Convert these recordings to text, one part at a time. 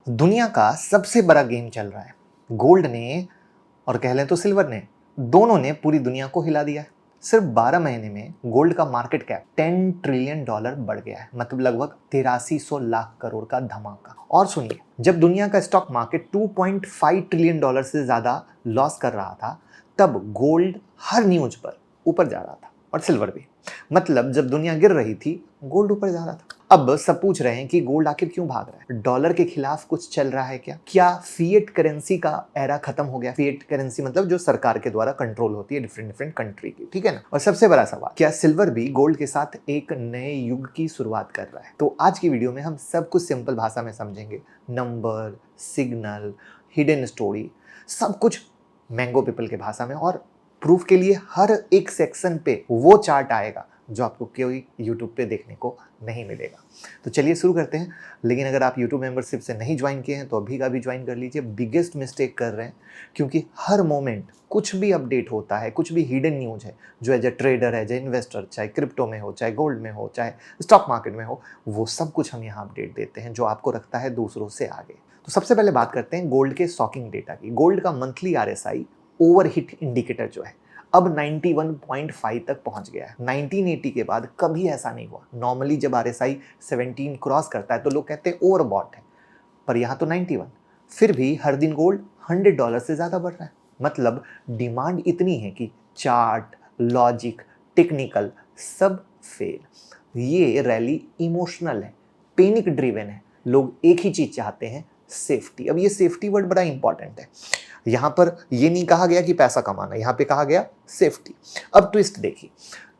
दुनिया का सबसे बड़ा गेम चल रहा है। गोल्ड ने और कह लें तो सिल्वर ने, दोनों ने पूरी दुनिया को हिला दिया है। सिर्फ 12 महीने में गोल्ड का मार्केट कैप $10 ट्रिलियन बढ़ गया है, मतलब लगभग 8300 लाख करोड़ का धमाका। और सुनिए, जब दुनिया का स्टॉक मार्केट $2.5 ट्रिलियन से ज्यादा लॉस कर रहा था, तब गोल्ड हर न्यूज पर ऊपर जा रहा था और सिल्वर भी। मतलब जब दुनिया गिर रही थी, गोल्ड ऊपर जा रहा था। अब सब पूछ रहे हैं कि गोल्ड आखिर क्यों भाग रहा है? डॉलर के खिलाफ कुछ चल रहा है क्या फिएट करेंसी का एरा खत्म हो गया? फिएट करेंसी मतलब जो सरकार के द्वारा कंट्रोल होती है डिफरेंट डिफरेंट कंट्री की, ठीक है ना। और सबसे बड़ा सवाल, क्या सिल्वर भी गोल्ड के साथ एक नए युग की शुरुआत कर रहा है? तो आज की वीडियो में हम सब कुछ सिंपल भाषा में समझेंगे। नंबर, सिग्नल, हिडन स्टोरी, सब कुछ मैंगो पीपल के भाषा में। और प्रूफ के लिए हर एक सेक्शन पे वो चार्ट आएगा जो आपको कोई यूट्यूब पे देखने को नहीं मिलेगा। तो चलिए शुरू करते हैं। लेकिन अगर आप यूट्यूब मेंबरशिप से नहीं ज्वाइन किए हैं तो अभी का भी ज्वाइन कर लीजिए। बिगेस्ट मिस्टेक कर रहे हैं, क्योंकि हर मोमेंट कुछ भी अपडेट होता है, कुछ भी हिडन न्यूज है जो एज ए ट्रेडर है, एज ए इन्वेस्टर, चाहे क्रिप्टो में हो, चाहे गोल्ड में हो, चाहे स्टॉक मार्केट में हो, वो सब कुछ हम यहाँ अपडेट देते हैं जो आपको रखता है दूसरों से आगे। तो सबसे पहले बात करते हैं गोल्ड के शॉकिंग डेटा की। गोल्ड का मंथली RSI ओवरहिट इंडिकेटर जो है अब 91.5 तक पहुंच गया है। 1980 के बाद कभी ऐसा नहीं हुआ। नॉर्मली जब RSI 17 क्रॉस करता है तो लोग कहते हैं ओवरबॉट है, पर यहाँ तो 91। फिर भी हर दिन गोल्ड $100 से ज़्यादा बढ़ रहा है। मतलब डिमांड इतनी है कि चार्ट, लॉजिक, टेक्निकल सब फेल। ये रैली इमोशनल है, पैनिक ड्रिवन है। लोग एक ही चीज़ चाहते हैं, सेफ्टी। अब ये सेफ्टी वर्ड बड़ा इंपॉर्टेंट है। यहाँ पर ये नहीं कहा गया कि पैसा कमाना, यहाँ पे कहा गया सेफ्टी। अब ट्विस्ट देखिए,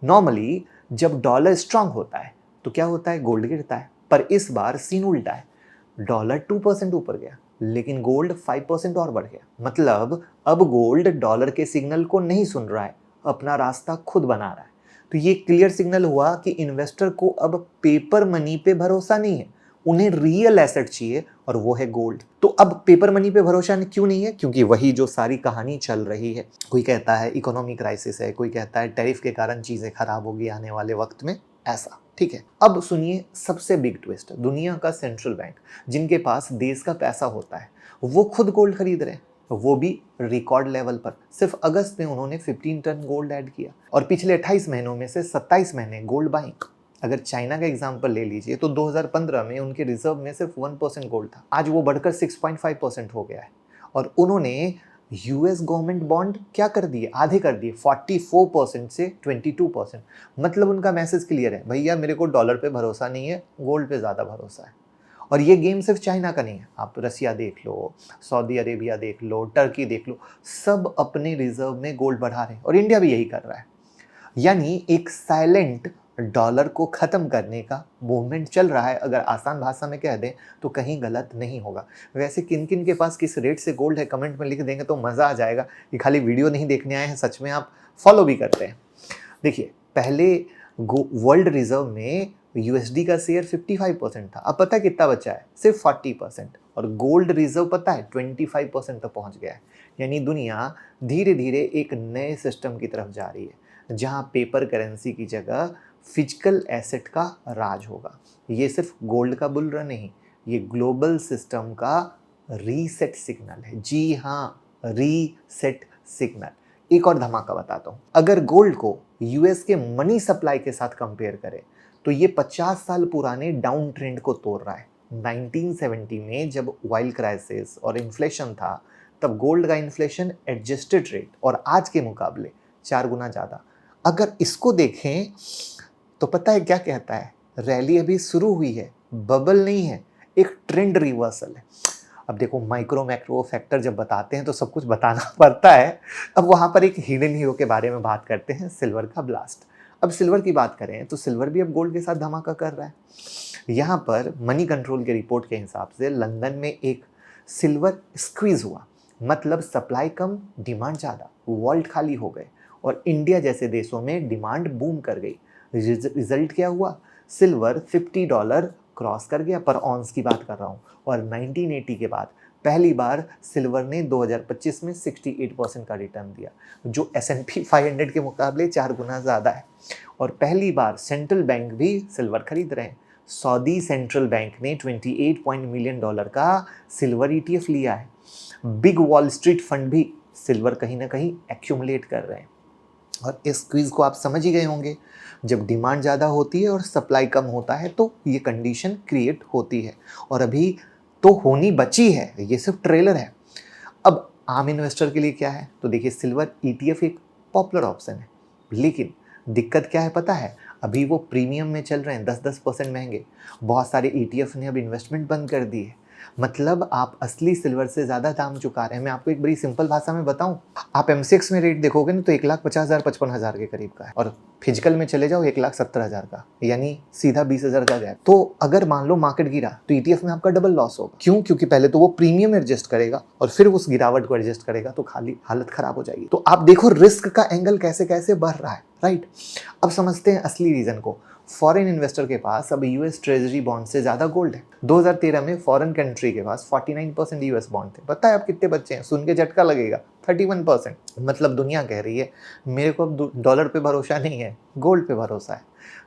नॉर्मली जब डॉलर स्ट्रांग होता है तो क्या होता है? गोल्ड गिरता है। पर इस बार सीन उल्टा है। डॉलर 2% ऊपर गया, लेकिन गोल्ड 5% और बढ़ गया। मतलब अब गोल्ड डॉलर के सिग्नल को नहीं सुन रहा है, अपना रास्ता खुद बना रहा है। तो ये क्लियर सिग्नल हुआ कि इन्वेस्टर को अब पेपर मनी पे भरोसा नहीं है, उन्हें रियल एसेट चाहिए, और वो है गोल्ड। तो अब पेपर मनी पे भरोसा क्यों नहीं है? क्योंकि वही जो सारी कहानी चल रही है। कोई कहता है इकोनॉमिक क्राइसिस है, कोई कहता है टैरिफ के कारण चीजें खराब होगी आने वाले वक्त में, ऐसा। ठीक है, अब सुनिए सबसे बिग ट्विस्ट। दुनिया का सेंट्रल बैंक, जिनके पास देश का पैसा होता है, वो खुद गोल्ड खरीद रहे हैं, वो भी रिकॉर्ड लेवल पर। सिर्फ अगस्त में उन्होंने 15 टन गोल्ड ऐड किया, और पिछले 28 महीनों में से 27 महीने गोल्ड बाइंग। अगर चाइना का एग्जांपल ले लीजिए तो 2015 में उनके रिजर्व में सिर्फ 1% गोल्ड था, आज वो बढ़कर 6.5% हो गया है। और उन्होंने यूएस गवर्नमेंट बॉन्ड क्या कर दिए? आधे कर दिए, 44% से 22%। मतलब उनका मैसेज क्लियर है, भैया मेरे को डॉलर पे भरोसा नहीं है, गोल्ड पे ज़्यादा भरोसा है। और ये गेम सिर्फ चाइना का नहीं है, आप रसिया देख लो, सऊदी अरेबिया देख लो, टर्की देख लो, सब अपने रिजर्व में गोल्ड बढ़ा रहे हैं, और इंडिया भी यही कर रहा है। यानी एक साइलेंट डॉलर को खत्म करने का मूवमेंट चल रहा है। अगर आसान भाषा में कह दें तो कहीं गलत नहीं होगा। वैसे किन किन के पास किस रेट से गोल्ड है, कमेंट में लिख देंगे तो मज़ा आ जाएगा कि खाली वीडियो नहीं देखने आए हैं, सच में आप फॉलो भी करते हैं। देखिए, पहले वर्ल्ड रिजर्व में यूएसडी का शेयर 55% था, अब पता है कितना बचा है? सिर्फ 40%। और गोल्ड रिजर्व पता है 25% तक पहुंच गया है। यानी दुनिया धीरे धीरे एक नए सिस्टम की तरफ जा रही है, जहां पेपर करेंसी की जगह फिजिकल एसेट का राज होगा। ये सिर्फ गोल्ड का बुल रन नहीं, ये ग्लोबल सिस्टम का रीसेट सिग्नल है। जी हाँ, रीसेट सिग्नल। एक और धमाका बताता हूँ। अगर गोल्ड को यूएस के मनी सप्लाई के साथ कंपेयर करें तो ये 50 साल पुराने डाउन ट्रेंड को तोड़ रहा है। 1970 में जब ऑयल क्राइसिस और इन्फ्लेशन था, तब गोल्ड का इन्फ्लेशन एडजस्टेड रेट और आज के मुकाबले 4 गुना ज़्यादा। अगर इसको देखें तो पता है क्या कहता है? रैली अभी शुरू हुई है, बबल नहीं है, एक ट्रेंड रिवर्सल है। अब देखो, माइक्रो मैक्रो फैक्टर जब बताते हैं तो सब कुछ बताना पड़ता है। अब वहाँ पर एक हिडन हीरो के बारे में बात करते हैं, सिल्वर का ब्लास्ट। अब सिल्वर की बात करें तो सिल्वर भी अब गोल्ड के साथ धमाका कर रहा है। यहाँ पर मनी कंट्रोल के रिपोर्ट के हिसाब से लंदन में एक सिल्वर स्क्वीज हुआ, मतलब सप्लाई कम, डिमांड ज़्यादा, वर्ल्ड खाली हो गए, और इंडिया जैसे देशों में डिमांड बूम कर गई। रिजल्ट क्या हुआ? सिल्वर $50 क्रॉस कर गया, पर ऑन्स की बात कर रहा हूँ। और 1980 के बाद पहली बार सिल्वर ने 2025 में 68% का रिटर्न दिया, जो S&P 500 के मुकाबले 4 गुना ज़्यादा है। और पहली बार सेंट्रल बैंक भी सिल्वर खरीद रहे हैं। सऊदी सेंट्रल बैंक ने 28 मिलियन डॉलर का सिल्वर ईटीएफ लिया है। बिग वॉल स्ट्रीट फंड भी सिल्वर कहीं ना कहीं एक्यूमुलेट कर रहे हैं। और इस क्विज को आप समझ ही गए होंगे, जब डिमांड ज़्यादा होती है और सप्लाई कम होता है तो ये कंडीशन क्रिएट होती है। और अभी तो होनी बची है, ये सिर्फ ट्रेलर है। अब आम इन्वेस्टर के लिए क्या है, तो देखिए सिल्वर ईटीएफ एक पॉपुलर ऑप्शन है, लेकिन दिक्कत क्या है पता है, अभी वो प्रीमियम में चल रहे हैं, 10% महंगे। बहुत सारे ईटीएफ ने अब इन्वेस्टमेंट बंद कर दी है, मतलब आप असली सिल्वर से ज़्यादा दाम चुका रहे हैं। मैं आपको एक बड़ी सिंपल भाषा में बताऊं, आप एमसीएक्स में रेट देखोगे ना तो 1,50,000 55,000 के करीब का है, और फिजिकल में चले जाओ 1,70,000 का, यानी सीधा 20,000 का गैप। तो अगर मान लो मार्केट गिरा तो ईटीएफ में आपका डबल लॉस होगा। क्यों? क्योंकि पहले तो वो प्रीमियम एडजस्ट करेगा और फिर उस गिरावट को एडजस्ट करेगा, तो खाली हालत खराब हो जाएगी। तो आप देखो रिस्क का एंगल कैसे कैसे बढ़ रहा है, राइट। अब समझते हैं असली रीजन को। फॉरेन इन्वेस्टर के पास अब यूएस ट्रेजरी बॉन्ड से ज्यादा गोल्ड है। 2013 में फॉरेन कंट्री के पास 49% यूएस बॉन्ड थे। पता है अब कितने बच्चे हैं? सुन के झटका लगेगा, 31%। मतलब दुनिया कह रही है मेरे को अब डॉलर पे भरोसा नहीं है, गोल्ड पे भरोसा है।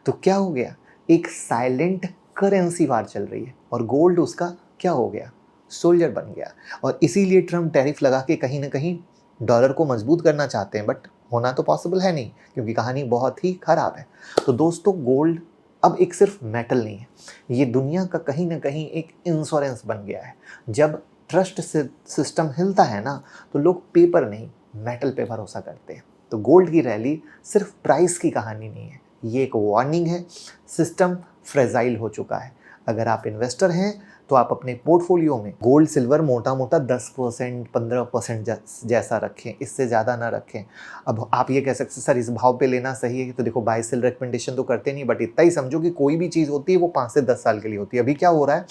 तो क्या हो गया, एक साइलेंट करेंसी वार चल रही है और गोल्ड उसका क्या हो गया, सोल्जर बन गया। और इसीलिए ट्रम्प टैरिफ लगा के कहीं ना कहीं डॉलर को मजबूत करना चाहते हैं, बट होना तो पॉसिबल है नहीं, क्योंकि कहानी बहुत ही खराब है। तो दोस्तों गोल्ड अब एक सिर्फ मेटल नहीं है, ये दुनिया का कहीं ना कहीं एक इंश्योरेंस बन गया है। जब ट्रस्ट सिस्टम हिलता है ना, तो लोग पेपर नहीं मेटल पे भरोसा करते हैं। तो गोल्ड की रैली सिर्फ प्राइस की कहानी नहीं है, ये एक वार्निंग है। सिस्टम फ्रेजाइल हो चुका है। अगर आप इन्वेस्टर हैं तो आप अपने पोर्टफोलियो में गोल्ड सिल्वर मोटा मोटा 10% 15% जैसा रखें, इससे ज़्यादा ना रखें। अब आप ये कह सकते हैं सर इस भाव पे लेना सही है, तो देखो बाय सेल रिकमेंडेशन तो करते नहीं, बट इतना ही समझो कि कोई भी चीज़ होती है वो 5 से 10 साल के लिए होती है। अभी क्या हो रहा है,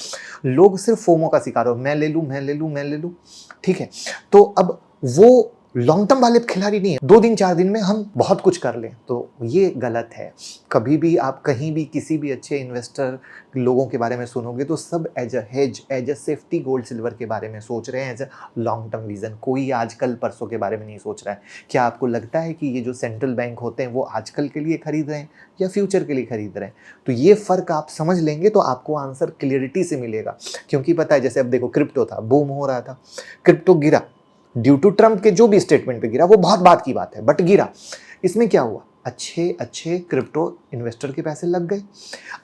लोग सिर्फ फोमो का शिकार हो, मैं ले लूँ मैं ले लूँ मैं ले लूँ, ठीक है। तो अब वो लॉन्ग टर्म वाले खिलाड़ी नहीं है, 2 दिन 4 दिन में हम बहुत कुछ कर लें, तो ये गलत है। कभी भी आप कहीं भी किसी भी अच्छे इन्वेस्टर लोगों के बारे में सुनोगे तो सब as a hedge, as a safety gold silver के बारे में सोच रहे हैं, as a long term vision. कोई आजकल परसों के बारे में नहीं सोच रहा है। क्या आपको लगता है कि ये जो सेंट्रल बैंक होते हैं वो आजकल के लिए खरीद रहे हैं या फ्यूचर के लिए खरीद रहे हैं? तो ये फ़र्क आप समझ लेंगे तो आपको आंसर क्लियरिटी से मिलेगा। क्योंकि पता है, जैसे अब देखो क्रिप्टो था, बूम हो रहा था, क्रिप्टो गिरा ड्यू टू ट्रम्प के जो भी स्टेटमेंट पे गिरा, वो बहुत बात की बात है, बट गिरा। इसमें क्या हुआ, अच्छे अच्छे क्रिप्टो इन्वेस्टर के पैसे लग गए।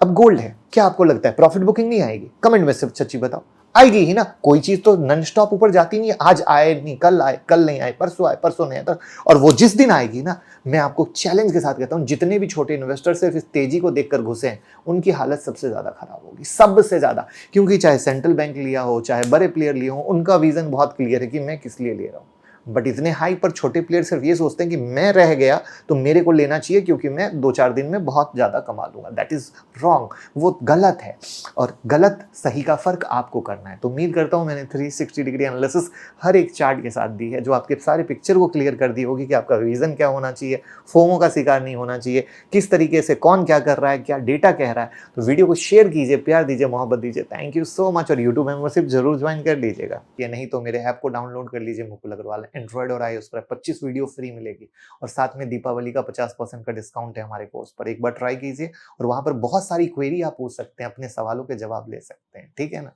अब गोल्ड है, क्या आपको लगता है प्रॉफिट बुकिंग नहीं आएगी? कमेंट में सिर्फ सच्ची बताओ, आएगी ही ना। कोई चीज तो नॉन स्टॉप ऊपर जाती नहीं है, आज आए नहीं कल आए, कल नहीं आए परसों आए, परसों नहीं आए और वो जिस दिन आएगी ना, मैं आपको चैलेंज के साथ कहता हूं जितने भी छोटे इन्वेस्टर सिर्फ इस तेजी को देखकर घुसे हैं, उनकी हालत सबसे ज्यादा खराब होगी, सबसे ज्यादा। क्योंकि चाहे सेंट्रल बैंक लिया हो, चाहे बड़े प्लेयर लिए हो, उनका विजन बहुत क्लियर है कि मैं किस लिए ले रहा हूं। बट इतने हाई पर छोटे प्लेयर सिर्फ ये सोचते हैं कि मैं रह गया तो मेरे को लेना चाहिए, क्योंकि मैं 2-4 दिन में बहुत ज्यादा कमा लूंगा। दैट इज रॉन्ग, वो गलत है। और गलत सही का फर्क आपको करना है। तो उम्मीद करता हूं मैंने 360 डिग्री एनालिसिस हर एक चार्ट के साथ दी है, जो आपके सारे पिक्चर को क्लियर कर दी होगी कि आपका विजन क्या होना चाहिए, फोमो का शिकार नहीं होना चाहिए, किस तरीके से कौन क्या कर रहा है, क्या डेटा कह रहा है। तो वीडियो को शेयर कीजिए, प्यार दीजिए, मोहब्बत दीजिए। Thank you so much. और यूट्यूब मेंबरशिप जरूर ज्वाइन कर लीजिएगा, या नहीं तो मेरे ऐप को डाउनलोड कर लीजिए, मुकुल अग्रवाल। एंड्रॉइड और आईओएस पर 25 वीडियो फ्री मिलेगी, और साथ में दीपावली का 50% का डिस्काउंट है हमारे कोर्स पर। एक बार ट्राई कीजिए, और वहां पर बहुत सारी क्वेरी आप पूछ सकते हैं, अपने सवालों के जवाब ले सकते हैं, ठीक है ना।